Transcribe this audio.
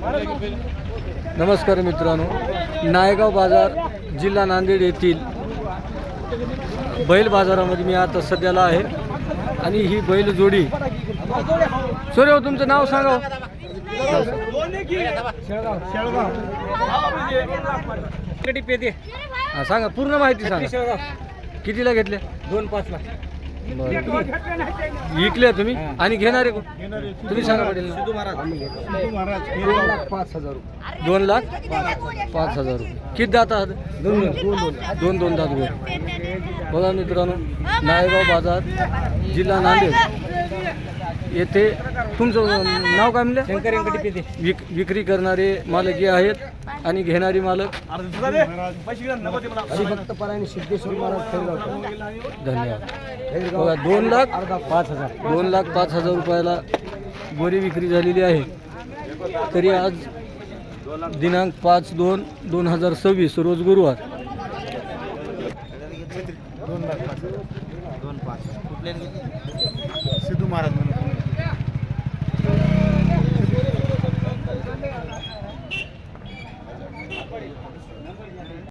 नमस्कार मित्रांनो, नायगाव बाजार जिल्हा नांदेड येथील बैल बाजारामध्ये मी आता सध्याला आहे आणि ही बैल जोडी सूर्य तुमचं नाव सांगा. हा सांगा, पूर्ण माहिती सांगा. कितीला घेतले? 2-5 लाख. विकले तुम्ही आणि घेणारे कोण? तुम्ही सांगा पडेल. 2,05,000 रुपये. किती दातात? दोन दात वर. बघा मित्रांनो, नायगाव बाजार जिल्हा नांदेड येथे तुमचं नाव काय म्हणलं? शंकर व्यंकटी पेते. विक्री करणारे मालक हे आहेत आणि घेणारी मालक. धन्यवाद. बघा 2,05,000 रुपयाला गोरी विक्री झालेली आहे. तरी आज दिनांक 5/2/2026 रोज गुरुवार. 2,05,000 सिद्धू महाराज.